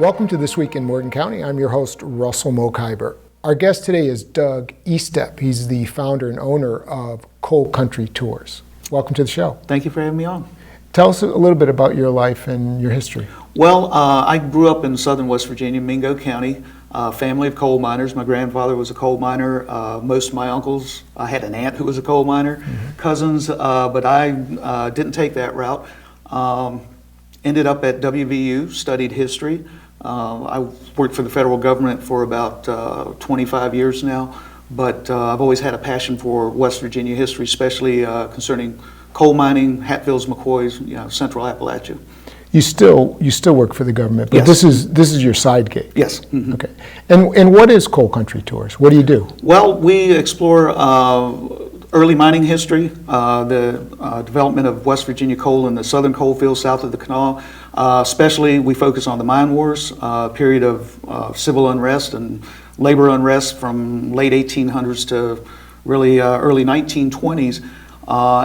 Welcome to This Week in Morgan County. I'm your host, Russell Mokhyber. Our guest today is Doug Estepp. He's the founder and owner of Coal Country Tours. Welcome to the show. Thank you for having me on. Tell us a little bit about your life and your history. Well, I grew up in southern West Virginia, Mingo County, family of coal miners. My grandfather was a coal miner. Most of my uncles, I had an aunt who was a coal miner, cousins, but I didn't take that route. Ended up at WVU, studied history. I worked for the federal government for about 25 years now, but I've always had a passion for West Virginia history, especially concerning coal mining, Hatfields, McCoys, Central Appalachia. You still work for the government, but Yes. this is your side gig. Yes. Okay. And what is Coal Country Tours? What do you do? Well, we explore early mining history, the development of West Virginia coal in the southern coal fields south of the canal. Especially, we focus on the mine wars, period of civil unrest and labor unrest from late 1800s to really early 1920s,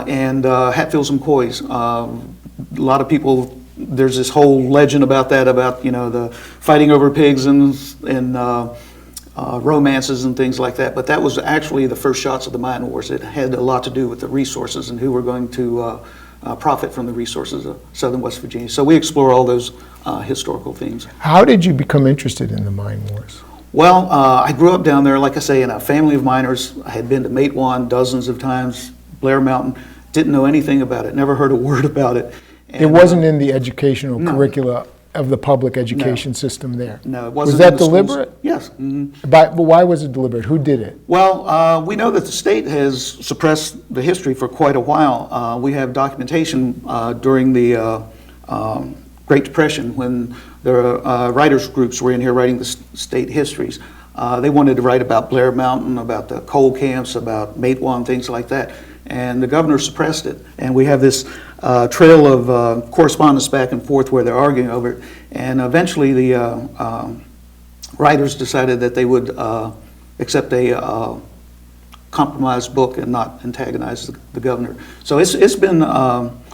and Hatfields and McCoys. A lot of people, there's this whole legend about that, about the fighting over pigs and romances and things like that, but that was actually the first shots of the mine wars. It had a lot to do with the resources and who were going to profit from the resources of southern West Virginia. So we explore all those historical themes. How did you become interested in the mine wars? Well, I grew up down there, like I say, in a family of miners. I had been to Matewan dozens of times, Blair Mountain, didn't know anything about it, never heard a word about it. And, it wasn't in the educational curricula of the public education system there. No, it wasn't. Was that in the deliberate? schools. Yes. Mm-hmm. But why was it deliberate? Who did it? Well, we know that the state has suppressed the history for quite a while. We have documentation during the Great Depression when the writers groups were in here writing the state histories. They wanted to write about Blair Mountain, about the coal camps, about Matewan, things like that. And the governor suppressed it. And we have this trail of correspondence back and forth where they're arguing over it. And eventually the writers decided that they would accept a compromised book and not antagonize the governor. So it's been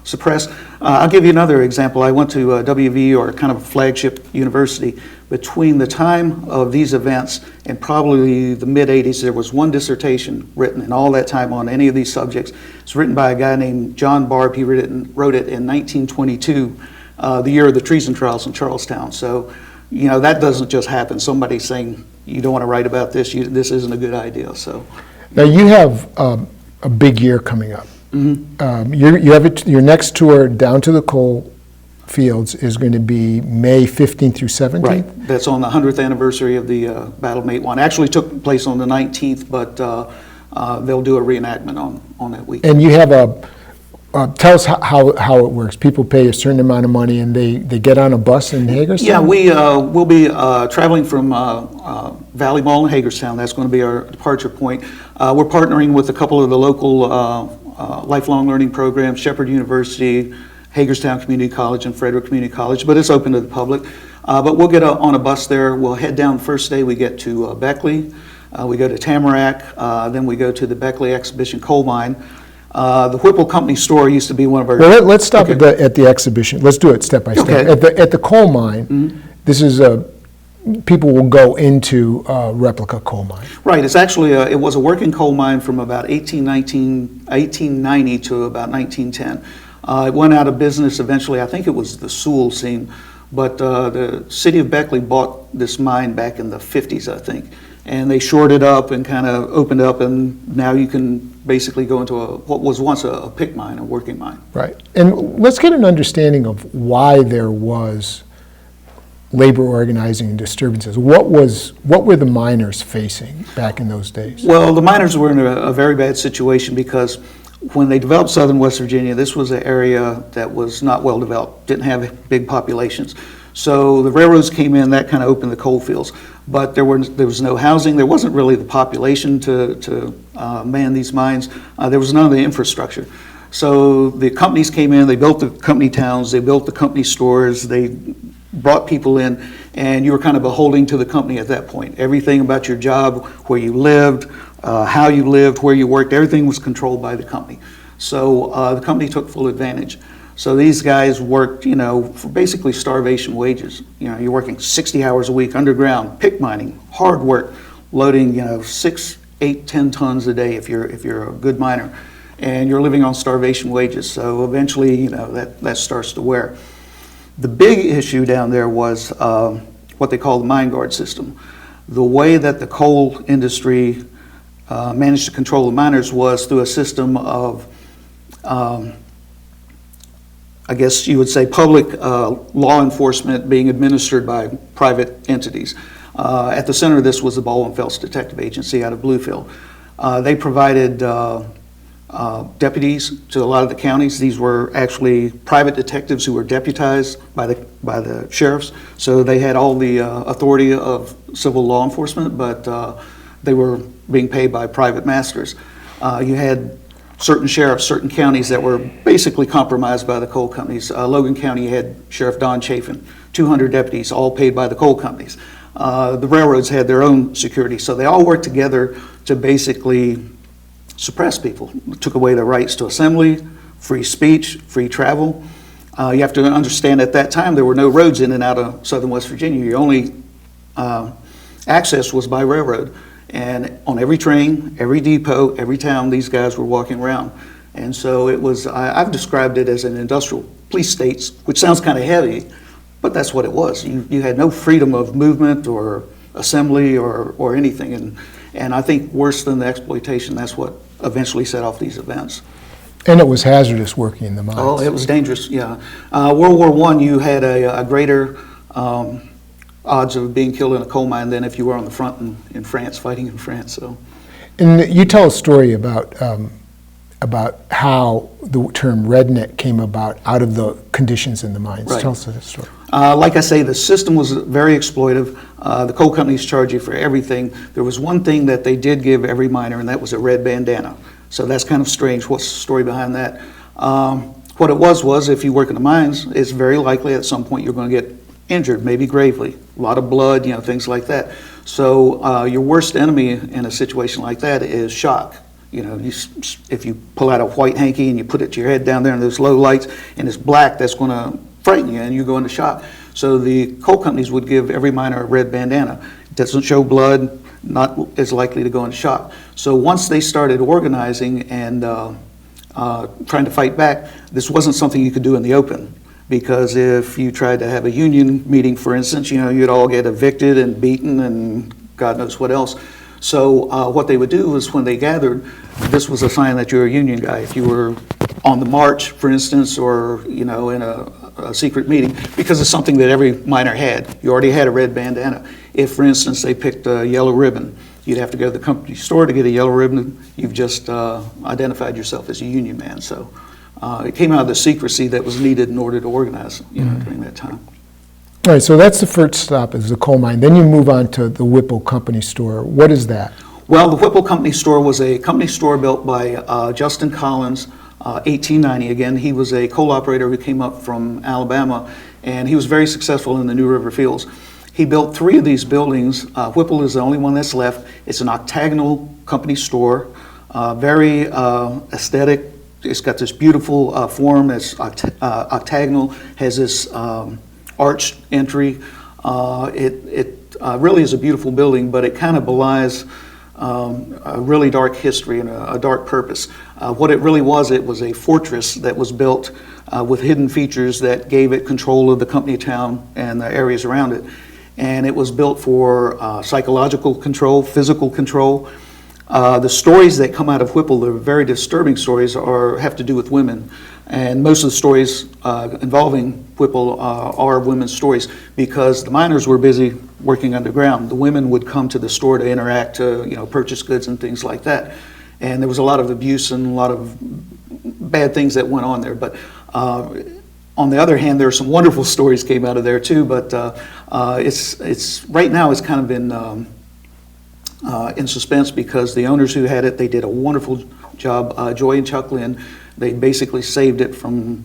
suppressed. I'll give you another example. I went to WVU, or kind of a flagship university. Between the time of these events and probably the mid-'80s, there was one dissertation written in all that time on any of these subjects. It's written by a guy named John Barb. He wrote it in 1922, the year of the treason trials in Charlestown. So, that doesn't just happen. Somebody's saying, you don't want to write about this, this isn't a good idea. So, now you have a big year coming up. Mm-hmm. You have your next tour down to the coal fields is going to be May 15th through 17th? Right. That's on the 100th anniversary of the Battle of Matewan. Actually took place on the 19th, but they'll do a reenactment on that week. And you have tell us how it works. People pay a certain amount of money and they get on a bus in Hagerstown? Yeah, we'll be traveling from Valley Mall in Hagerstown. That's going to be our departure point. We're partnering with a couple of the local lifelong learning programs, Shepherd University, Hagerstown Community College, and Frederick Community College, but it's open to the public. But we'll get on a bus there. We'll head down the first day. We get to Beckley. We go to Tamarack. Then we go to the Beckley Exhibition Coal Mine. The Whipple Company store used to be one of our... Well, let's stop at the exhibition. Let's do it step by step. Okay. At the coal mine, this is people will go into a replica coal mine. Right. It's actually it was a working coal mine from about 1890 to about 1910. It went out of business eventually. I think it was the Sewell seam, but the city of Beckley bought this mine back in the 50s, I think, and they shored it up and kind of opened up, and now you can basically go into what was once a pick mine, a working mine. Right. And let's get an understanding of why there was labor organizing and disturbances. What were the miners facing back in those days? Well, the miners were in a very bad situation because when they developed southern West Virginia, this was an area that was not well developed, didn't have big populations. So the railroads came in, that kind of opened the coal fields. But there was no housing, there wasn't really the population to man these mines, there was none of the infrastructure. So the companies came in, they built the company towns, they built the company stores, they brought people in, and you were kind of beholden to the company at that point. Everything about your job, where you lived, how you lived, where you worked, everything was controlled by the company. So the company took full advantage. So these guys worked, for basically starvation wages. You're working 60 hours a week underground, pick mining, hard work, loading, 6, 8, 10 tons a day if you're a good miner, and you're living on starvation wages. So eventually, that starts to wear. The big issue down there was what they call the mine guard system. The way that the coal industry managed to control the miners was through a system of, I guess you would say, public law enforcement being administered by private entities. At the center of this was the Baldwin Phelps Detective Agency out of Bluefield. They provided deputies to a lot of the counties. These were actually private detectives who were deputized by the sheriffs, so they had all the authority of civil law enforcement, but they were being paid by private masters. You had certain sheriffs, certain counties that were basically compromised by the coal companies. Logan County had Sheriff Don Chafin, 200 deputies, all paid by the coal companies. The railroads had their own security, so they all worked together to basically suppress people. It took away their rights to assembly, free speech, free travel. You have to understand at that time there were no roads in and out of southern West Virginia. Your only access was by railroad. And on every train, every depot, every town, these guys were walking around. And so it was, I've described it as an industrial police state, which sounds kind of heavy, but that's what it was. You had no freedom of movement or assembly or anything. And I think worse than the exploitation, that's what eventually set off these events. And it was hazardous working in the mines. Oh, it was dangerous, yeah. World War I, you had a greater odds of being killed in a coal mine than if you were on the front in France, fighting in France. So, and you tell a story about how the term redneck came about out of the conditions in the mines. Right. Tell us that story. Like I say, the system was very exploitive. The coal companies charge you for everything. There was one thing that they did give every miner, and that was a red bandana. So that's kind of strange. What's the story behind that? What it was if you work in the mines, it's very likely at some point you're going to get injured, maybe gravely, a lot of blood, things like that. So your worst enemy in a situation like that is shock. If you pull out a white hanky and you put it to your head down there in those low lights and it's black, that's going to frighten you and you go into shock. So the coal companies would give every miner a red bandana. It doesn't show blood, not as likely to go into shock. So once they started organizing and trying to fight back, this wasn't something you could do in the open. Because if you tried to have a union meeting, for instance, you'd all get evicted and beaten and God knows what else. So what they would do was when they gathered, this was a sign that you're a union guy. If you were on the march, for instance, or in a secret meeting, because it's something that every miner had. You already had a red bandana. If, for instance, they picked a yellow ribbon, you'd have to go to the company store to get a yellow ribbon. You've just identified yourself as a union man. So. It came out of the secrecy that was needed in order to organize, during that time. All right, so that's the first stop, is the coal mine. Then you move on to the Whipple company store. What is that? Well, the Whipple company store was a company store built by Justin Collins, 1890. Again, he was a coal operator who came up from Alabama, and he was very successful in the New River fields. He built 3 of these buildings. Whipple is the only one that's left. It's an octagonal company store, very aesthetic. It's got this beautiful form. It's octagonal, has this arched entry. It really is a beautiful building, but it kind of belies a really dark history and a dark purpose. What it really was, it was a fortress that was built with hidden features that gave it control of the company town and the areas around it. And it was built for psychological control, physical control. The stories that come out of Whipple, the very disturbing stories, have to do with women. And most of the stories involving Whipple are women's stories, because the miners were busy working underground. The women would come to the store to interact, to purchase goods and things like that. And there was a lot of abuse and a lot of bad things that went on there. But on the other hand, there are some wonderful stories came out of there too. But it's right now it's kind of been in suspense, because the owners who had it, they did a wonderful job. Joy and Chuck Lynn, they basically saved it from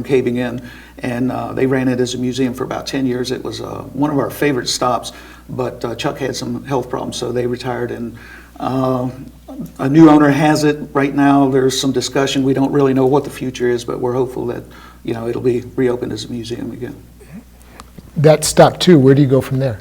caving in, and they ran it as a museum for about 10 years. It was one of our favorite stops, but Chuck had some health problems, so they retired, and a new owner has it right now. There's some discussion. We don't really know what the future is, but we're hopeful that it'll be reopened as a museum again. That stopped too. Where do you go from there?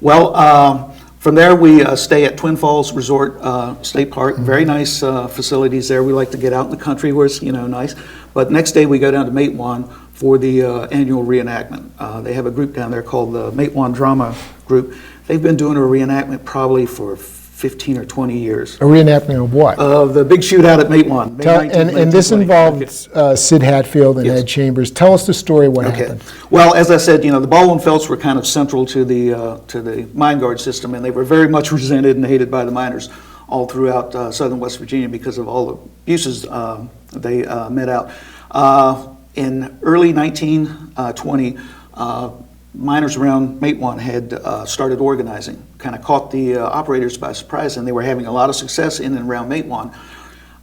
Well, from there we stay at Twin Falls Resort State Park. Very nice facilities there. We like to get out in the country where it's nice. But next day we go down to Matewan for the annual reenactment. They have a group down there called the Matewan Drama Group. They've been doing a reenactment probably for 15 or 20 years. A reenactment of what? The big shootout at Matewan. May 19th, And this 1920. involved Sid Hatfield and Yes. Ed Chambers. Tell us the story of what happened. Well, as I said, the Baldwin Felts were kind of central to the mine guard system, and they were very much resented and hated by the miners all throughout southern West Virginia because of all the abuses they met out. In early 1920, miners around Matewan had started organizing, kind of caught the operators by surprise, and they were having a lot of success in and around Matewan.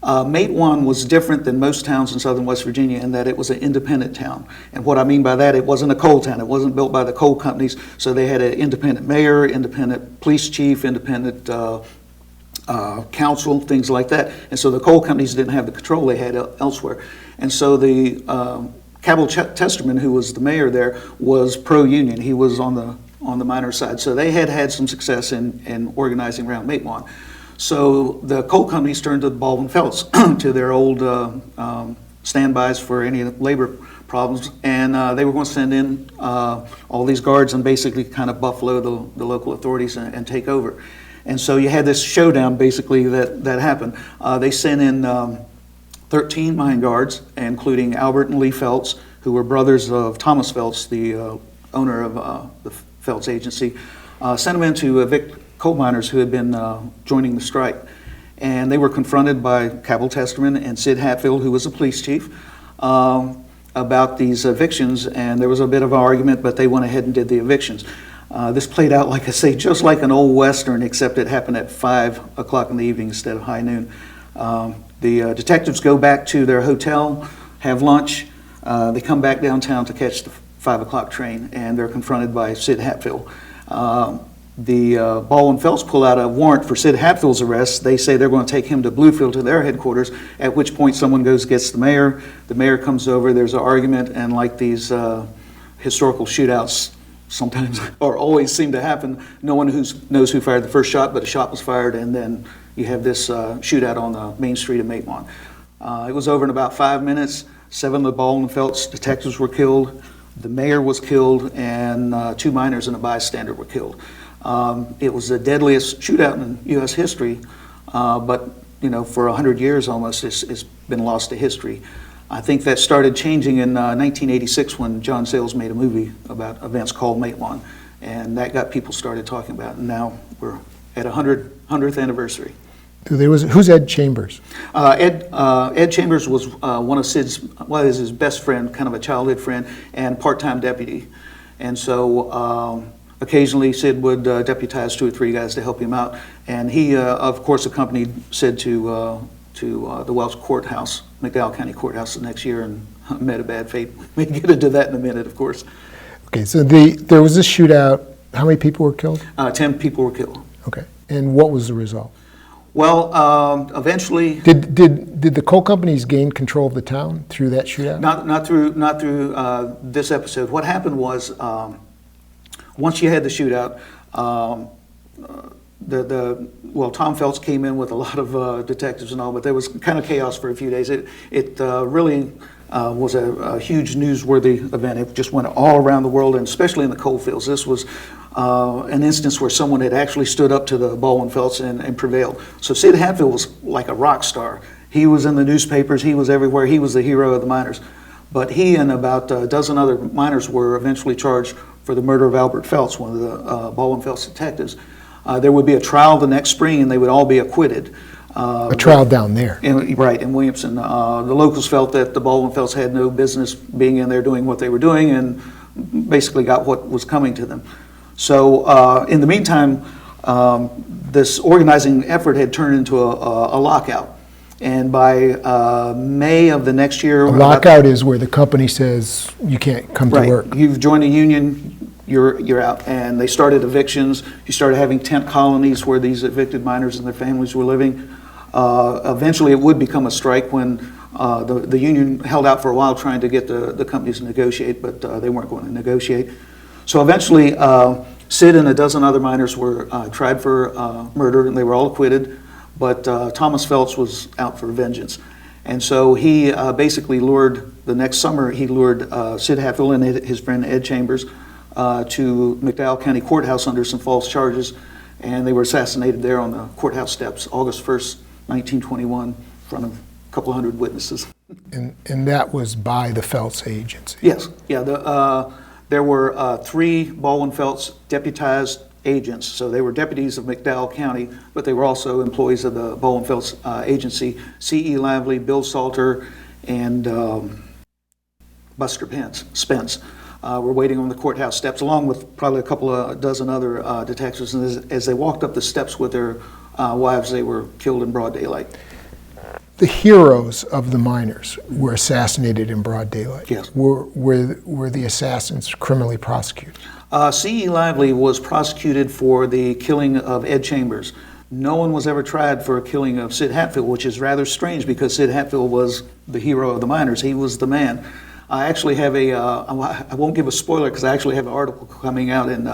Matewan was different than most towns in southern West Virginia in that it was an independent town. And what I mean by that, it wasn't a coal town. It wasn't built by the coal companies, so they had an independent mayor, independent police chief, independent council, things like that. And so the coal companies didn't have the control they had elsewhere. And so the Cabell Testerman, who was the mayor there, was pro-union. He was on the miner side. So they had some success in organizing around Matewan. So the coal companies turned to the Baldwin Felts, to their old standbys for any labor problems, and they were going to send in all these guards and basically kind of buffalo the local authorities and take over. And so you had this showdown basically that happened. They sent in 13 mine guards, including Albert and Lee Felts, who were brothers of Thomas Felts, the owner of the Felts Agency, sent them in to evict coal miners who had been joining the strike. And they were confronted by Cabell Testerman and Sid Hatfield, who was a police chief, about these evictions, and there was a bit of an argument, but they went ahead and did the evictions. This played out, like I say, just like an old Western, except it happened at 5 o'clock in the evening instead of high noon. The detectives go back to their hotel, have lunch, they come back downtown to catch the 5 o'clock train, and they're confronted by Sid Hatfield. The Baldwin Felts pull out a warrant for Sid Hatfield's arrest. They say they're going to take him to Bluefield to their headquarters, at which point someone goes gets the mayor. The mayor comes over, there's an argument, and like these historical shootouts sometimes or always seem to happen, no one knows who fired the first shot, but a shot was fired, and then you have this shootout on the main street of Matewan. It was over in about 5 minutes. 7 of the Baldwin Felts detectives were killed, the mayor was killed, and 2 miners and a bystander were killed. It was the deadliest shootout in U.S. history, but for 100 years almost, it's been lost to history. I think that started changing in 1986 when John Sayles made a movie about events called Matewan, and that got people started talking about it, and now we're at 100th anniversary. Who's Ed Chambers? Ed Chambers was one of his best friend, kind of a childhood friend, and part-time deputy. And so occasionally Sid would deputize 2 or 3 guys to help him out. And he, of course, accompanied Sid to the Welch Courthouse, McDowell County Courthouse the next year, and met a bad fate. We can get into that in a minute, of course. Okay, so there was this shootout. How many people were killed? 10 people were killed. Okay, and what was the result? Well, eventually, Did the coal companies gain control of the town through that shootout? not through this episode. What happened was, once you had the shootout, Tom Felts came in with a lot of detectives and all, but there was kind of chaos for a few days. It really was a huge newsworthy event. It just went all around the world, and especially in the coal fields. This was an instance where someone had actually stood up to the Baldwin Felts and prevailed. So Sid Hatfield was like a rock star. He was in the newspapers, he was everywhere, he was the hero of the miners. But he and about a dozen other miners were eventually charged for the murder of Albert Felts, one of the Baldwin Felts detectives. There would be a trial the next spring, and they would all be acquitted. A trial down there. Right, in Williamson. The locals felt that the Baldwin Felts had no business being in there doing what they were doing, and basically got what was coming to them. So in the meantime, this organizing effort had turned into a lockout. And by May of the next year... A lockout is where the company says you can't come to work. You've joined a union, you're out. And they started evictions. You started having tent colonies where these evicted miners and their families were living. Eventually it would become a strike when The union held out for a while trying to get the companies to negotiate, but they weren't going to negotiate. So eventually, Sid and a dozen other miners were tried for murder, and they were all acquitted, but Thomas Phelps was out for vengeance. And so he basically the next summer, he lured Sid Hatfield and his friend Ed Chambers to McDowell County Courthouse under some false charges, and they were assassinated there on the courthouse steps, August 1st, 1921, in front of a couple hundred witnesses. And that was by the Phelps agency? Yes, yeah. There were 3 Baldwin Phelps deputized agents, so they were deputies of McDowell County, but they were also employees of the Baldwin Phelps agency. C.E. Lively, Bill Salter, and Buster Spence were waiting on the courthouse steps, along with probably a couple of dozen other detectives. And as they walked up the steps with their wives, they were killed in broad daylight. The heroes of the miners were assassinated in broad daylight. Yes. Were the assassins criminally prosecuted? C.E. Lively was prosecuted for the killing of Ed Chambers. No one was ever tried for a killing of Sid Hatfield, which is rather strange because Sid Hatfield was the hero of the miners. He was the man. I actually have I won't give a spoiler because I actually have an article coming out in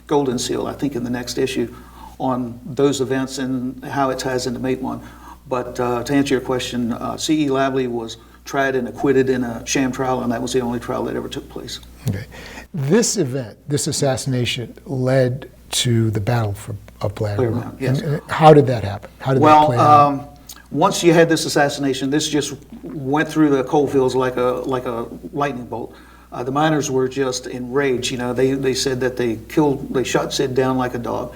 Golden Seal, I think in the next issue, on those events and how it ties into Matewan. But to answer your question, C.E. Lively was tried and acquitted in a sham trial, and that was the only trial that ever took place. Okay. This event, this assassination, led to the Battle of Blair Mountain. Yes. And how did that happen? How did that play out? Once you had this assassination, this just went through the coal fields like a lightning bolt. The miners were just enraged. You know, they said that they shot Sid down like a dog.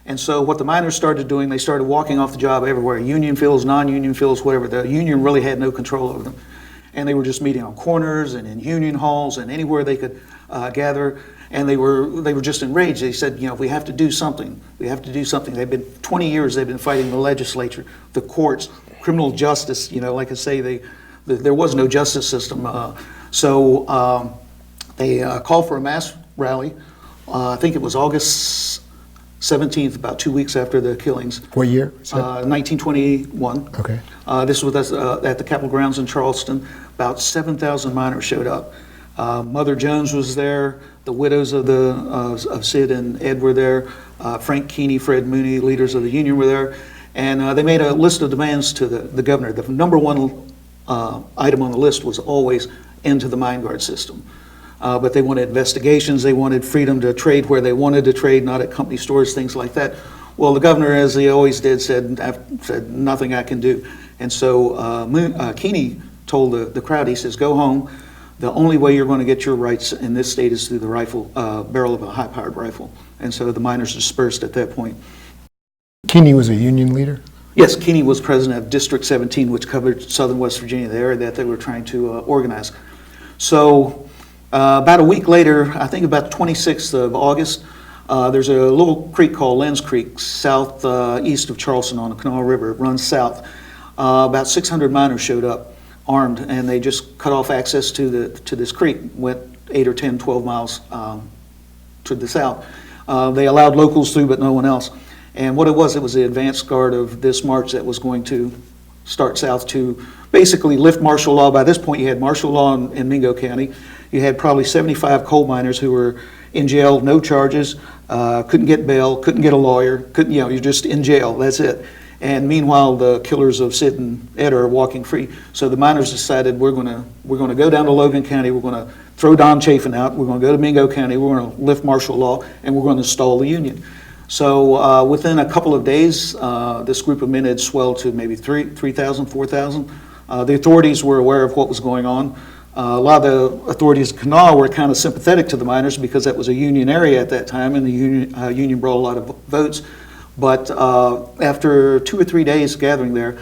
And so what the miners started doing, they started walking off the job everywhere, union fields, non-union fields, whatever. The union really had no control over them. And they were just meeting on corners and in union halls and anywhere they could gather. And they were just enraged. They said, you know, we have to do something. We have to do something. 20 years they've been fighting the legislature, the courts, criminal justice. You know, like I say, there was no justice system. So they called for a mass rally. I think it was August 17th, about 2 weeks after the killings. What year? 1921. Okay. This was at the Capitol grounds in Charleston. About 7,000 miners showed up. Mother Jones was there. The widows of Sid and Ed were there. Frank Keeney, Fred Mooney, leaders of the union were there. And they made a list of demands to the governor. The number one item on the list was always end to the mine guard system. But they wanted investigations, they wanted freedom to trade where they wanted to trade, not at company stores, things like that. Well, the governor, as he always did, said nothing I can do. And so Keeney told the crowd, he says, go home. The only way you're going to get your rights in this state is through the barrel of a high-powered rifle. And so the miners dispersed at that point. Keeney was a union leader? Yes, Keeney was president of District 17, which covered southern West Virginia, the area that they were trying to organize. So about a week later, I think about the 26th of August, there's a little creek called Lenz Creek, southeast of Charleston on the Kanawha River. It runs south. About 600 miners showed up, armed, and they just cut off access to this creek, went 8 or 10, 12 miles to the south. They allowed locals through, but no one else. And what it was the advance guard of this march that was going to start south to basically lift martial law. By this point, you had martial law in Mingo County. You had probably 75 coal miners who were in jail, no charges, couldn't get bail, couldn't get a lawyer, you're just in jail, that's it. And meanwhile, the killers of Sid and Ed are walking free. So the miners decided we're going to go down to Logan County, we're going to throw Don Chafin out, we're going to go to Mingo County, we're going to lift martial law, and we're going to install the union. So within a couple of days, this group of men had swelled to maybe 3,000, 4,000. The authorities were aware of what was going on. A lot of the authorities in Kanawha were kind of sympathetic to the miners because that was a union area at that time, and the union brought a lot of votes. But after 2 or 3 days gathering there,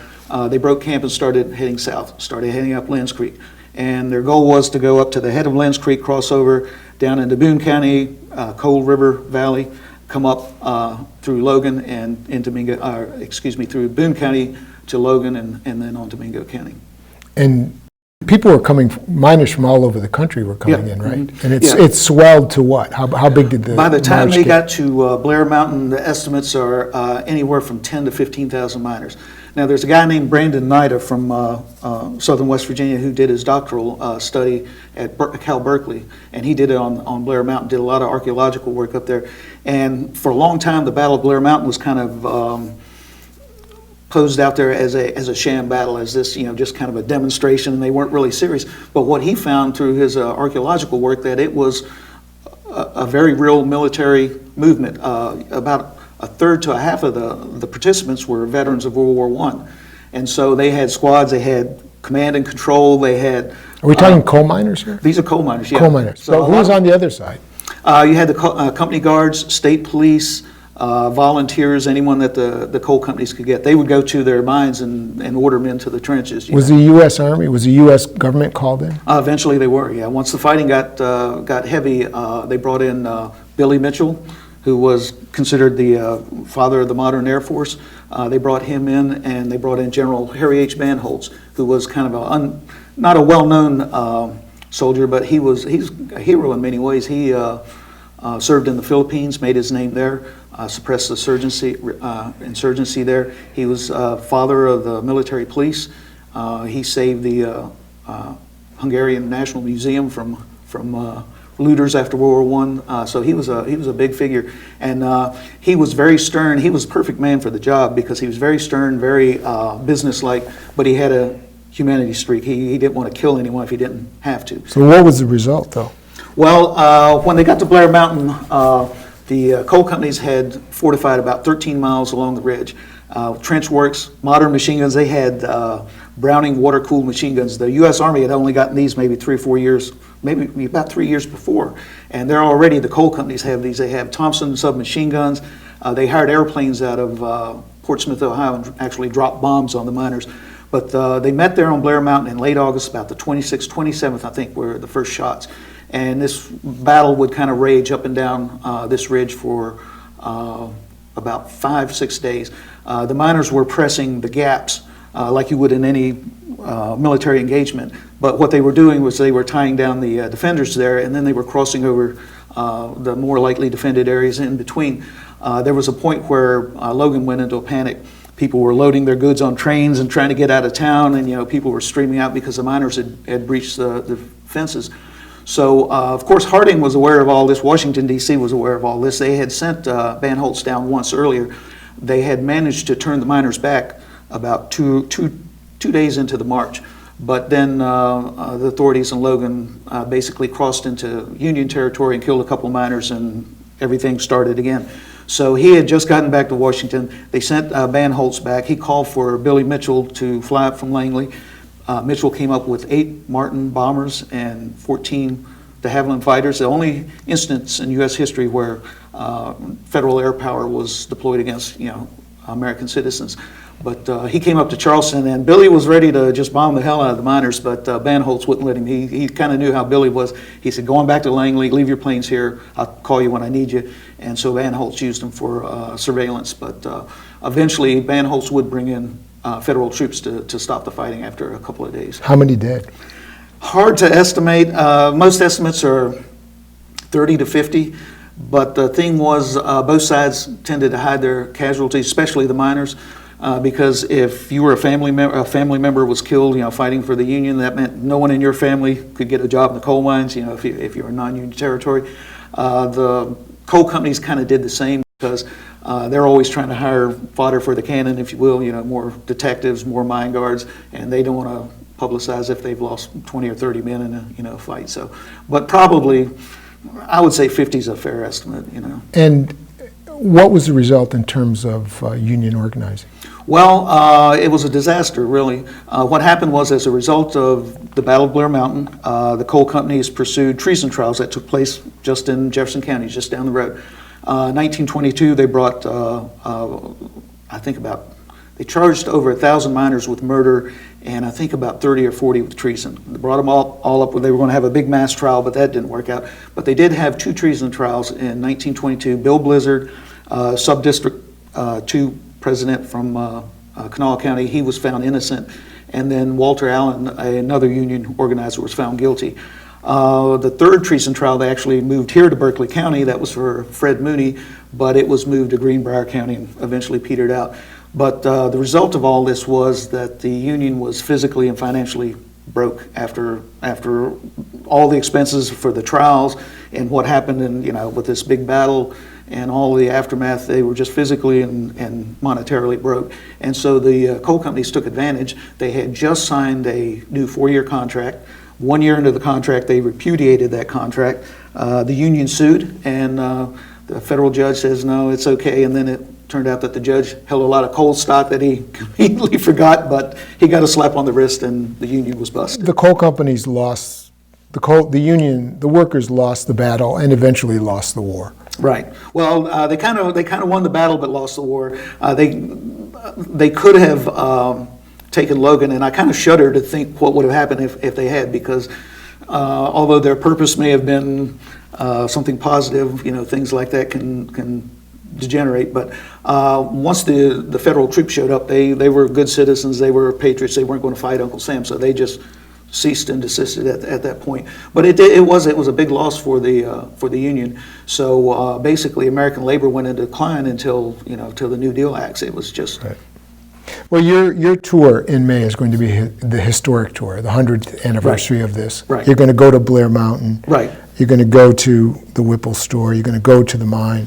they broke camp and started heading south, started heading up Lenz Creek. And their goal was to go up to the head of Lenz Creek, cross over down into Boone County, Cold River Valley, come up through Logan and into through Boone County to Logan and then on to Mingo County. And people were coming, miners from all over the country were coming in, right? Mm-hmm. And it swelled to what? How big did the By the time march they get? got to Blair Mountain, the estimates are anywhere from 10 to 15,000 miners. Now, there's a guy named Brandon Nida from Southern West Virginia who did his doctoral study at Cal Berkeley, and he did it on Blair Mountain, did a lot of archaeological work up there. And for a long time, the Battle of Blair Mountain was kind of posed out there as a sham battle, as this, just kind of a demonstration, and they weren't really serious. But what he found through his archaeological work, that it was a very real military movement. About a third to a half of the participants were veterans of World War I. And so they had squads, they had command and control, they had... Are we talking coal miners here? These are coal miners, yeah. Coal miners. So who's on the other side? You had the company guards, state police, volunteers, anyone that the coal companies could get. They would go to their mines and order them into the trenches. Was the U.S. Army, was the U.S. government called in? Eventually they were, yeah. Once the fighting got heavy, they brought in Billy Mitchell, who was considered the father of the modern Air Force. They brought him in, and they brought in General Harry H. Van Holtz, who was kind of not a well-known soldier, but he's a hero in many ways. He served in the Philippines, made his name there, suppressed the insurgency there. He was father of the military police. He saved the Hungarian National Museum from looters after World War I. So he was a big figure, and he was very stern. He was the perfect man for the job because he was very stern, very businesslike, but he had a humanity streak. He didn't want to kill anyone if he didn't have to. So what was the result, though? Well, when they got to Blair Mountain, the coal companies had fortified about 13 miles along the ridge. Trench works, modern machine guns. They had Browning water-cooled machine guns. The U.S. Army had only gotten these maybe 3 or 4 years, maybe about 3 years before. And they're already, the coal companies have these. They have Thompson submachine guns. They hired airplanes out of Portsmouth, Ohio, and actually dropped bombs on the miners. But they met there on Blair Mountain in late August, about the 26th, 27th, I think, were the first shots. And this battle would kind of rage up and down this ridge for about 5-6 days. The miners were pressing the gaps like you would in any military engagement. But what they were doing was they were tying down the defenders there, and then they were crossing over the more lightly defended areas in between. There was a point where Logan went into a panic. People were loading their goods on trains and trying to get out of town, and people were streaming out because the miners had breached the fences. So, of course, Harding was aware of all this. Washington, D.C. was aware of all this. They had sent Van Holtz down once earlier. They had managed to turn the miners back about two days into the march. But then the authorities in Logan basically crossed into Union territory and killed a couple of miners, and everything started again. So he had just gotten back to Washington. They sent Van Holtz back. He called for Billy Mitchell to fly up from Langley. Mitchell came up with 8 Martin bombers and 14 de Havilland fighters. The only instance in U.S. history where federal air power was deployed against American citizens. But he came up to Charleston, and Billy was ready to just bomb the hell out of the miners, but Van Holtz wouldn't let him. He kind of knew how Billy was. He said, "Go on back to Langley, leave your planes here. I'll call you when I need you." And so Van Holtz used them for surveillance. But eventually, Van Holtz would bring in federal troops to stop the fighting after a couple of days. How many dead? Hard to estimate. Most estimates are 30 to 50. But the thing was, both sides tended to hide their casualties, especially the miners. Because if you were a family member was killed, fighting for the Union, that meant no one in your family could get a job in the coal mines, if you were in non-Union territory. The coal companies kind of did the same because they're always trying to hire fodder for the cannon, if you will, more detectives, more mine guards, and they don't want to publicize if they've lost 20 or 30 men in a fight. So, but probably, I would say 50 is a fair estimate, And what was the result in terms of union organizing? Well, it was a disaster, really. What happened was, as a result of the Battle of Blair Mountain, the coal companies pursued treason trials that took place just in Jefferson County, just down the road. 1922, they brought, they charged over 1,000 miners with murder, and I think about 30 or 40 with treason. They brought them all up. They were going to have a big mass trial, but that didn't work out. But they did have 2 treason trials in 1922. Bill Blizzard, Subdistrict 2 president from Kanawha County, he was found innocent. And then Walter Allen, another union organizer, was found guilty. The 3rd treason trial, they actually moved here to Berkeley County. That was for Fred Mooney, but it was moved to Greenbrier County and eventually petered out. But the result of all this was that the Union was physically and financially broke after all the expenses for the trials and what happened with this big battle and all the aftermath. They were just physically and monetarily broke. And so the coal companies took advantage. They had just signed a new 4-year contract. 1 year into the contract, they repudiated that contract. The union sued, and the federal judge says, no, it's okay. And then it turned out that the judge held a lot of coal stock that he completely forgot, but he got a slap on the wrist and the union was busted. The coal companies lost, the workers lost the battle and eventually lost the war. Right. Well, they kind of won the battle but lost the war. They could have taken Logan, and I kind of shudder to think what would have happened if they had, because although their purpose may have been something positive, things like that can degenerate. But once the federal troops showed up, they were good citizens. They were patriots. They weren't going to fight Uncle Sam, so they just ceased and desisted at that point. But it was a big loss for the Union. So basically, American labor went into decline until the New Deal acts. It was just. Right. Well, your tour in May is going to be the historic tour, the 100th anniversary of this. Right. You're going to go to Blair Mountain. Right. You're going to go to the Whipple store. You're going to go to the mine,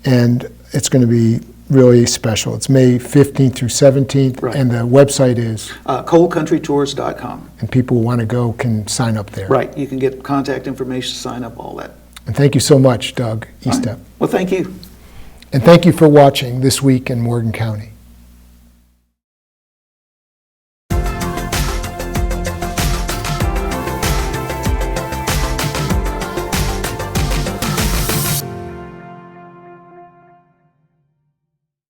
and it's going to be really special. It's May 15th through 17th, right. And the website is? coalcountrytours.com. And people who want to go can sign up there. Right. You can get contact information, sign up, all that. And thank you so much, Doug Estepp. Well, thank you. And thank you for watching This Week in Morgan County.